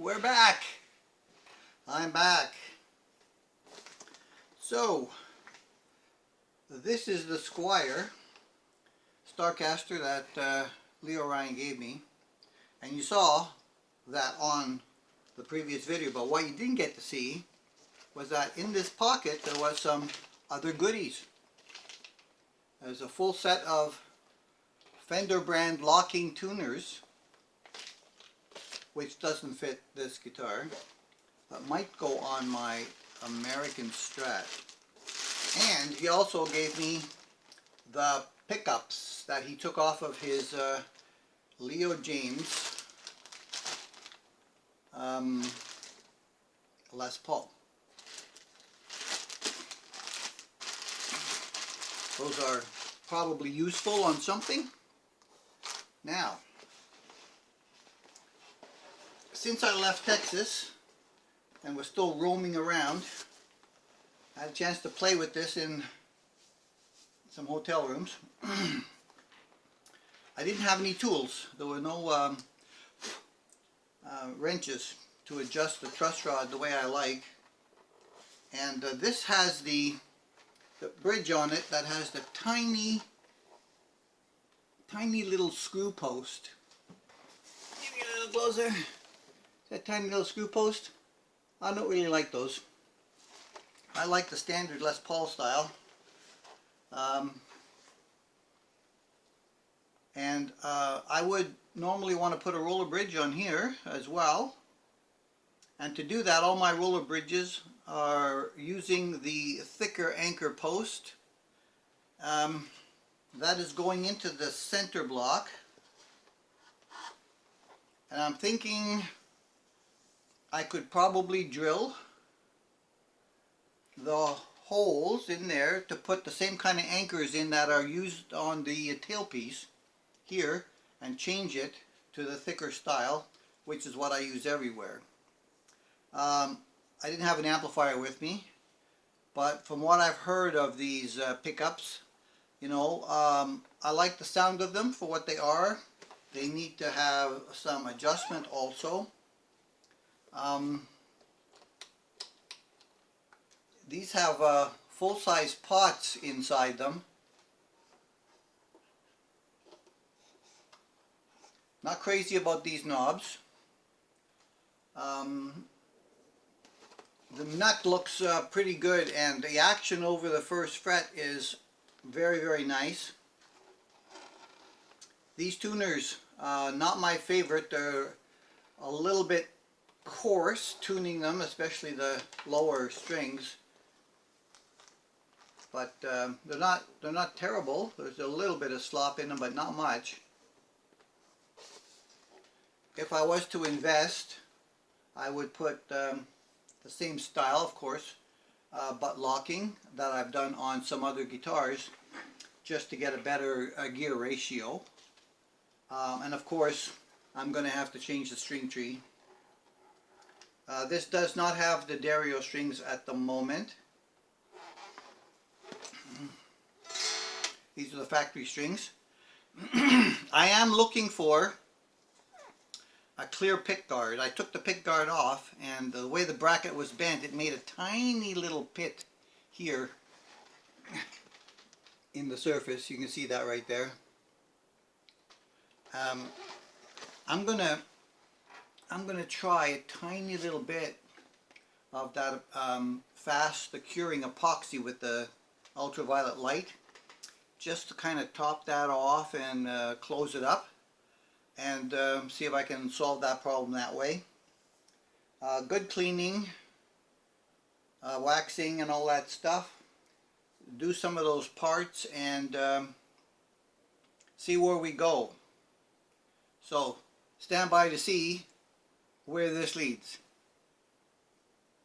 we're back. I'm back. So, this is the Squire Starcaster that Leo Ryan gave me. And you saw that on the previous video, but what you didn't get to see was that in this pocket there was some other goodies. There's a full set of Fender brand locking tuners, which doesn't fit this guitar, but might go on my American Strat. And he also gave me the pickups that he took off of his Leo James Les Paul. Those are probably useful on something. Now, since I left Texas and was still roaming around, I had a chance to play with this in some hotel rooms. I didn't have any tools. There were no wrenches to adjust the truss rod the way I like. And this has the bridge on it that has the tiny little screw post. Give me a little closer. That tiny little screw post. I don't really like those. I like the standard Les Paul style. I would normally want to put a roller bridge on here as well. And to do that, all my roller bridges are using the thicker anchor post. That is going into the center block. And I'm thinking I could probably drill the holes in there to put the same kind of anchors in that are used on the tailpiece here and change it to the thicker style, which is what I use everywhere. I didn't have an amplifier with me, but from what I've heard of these pickups, you know, I like the sound of them for what they are. They need to have some adjustment also. These have full-size pots inside them. Not crazy about these knobs. The nut looks pretty good, and the action over the first fret is very, very nice. These tuners, not my favorite. They're a little bit coarse tuning them, especially the lower strings. But they're not terrible. There's a little bit of slop in them, but not much. If I was to invest, I would put the same style, of course, butt locking that I've done on some other guitars, just to get a better gear ratio. And of course, I'm going to have to change the string tree. This does not have the Dario strings at the moment. These are the factory strings. I am looking for a clear pick guard. I took the pick guard off, and the way the bracket was bent, it made a tiny little pit here in the surface. You can see that right there. I'm gonna try a tiny little bit of that fast curing epoxy with the ultraviolet light, just to kind of top that off and close it up, and see if I can solve that problem that way. Good cleaning, waxing and all that stuff. Do some of those parts and see where we go. So stand by to see where this leads.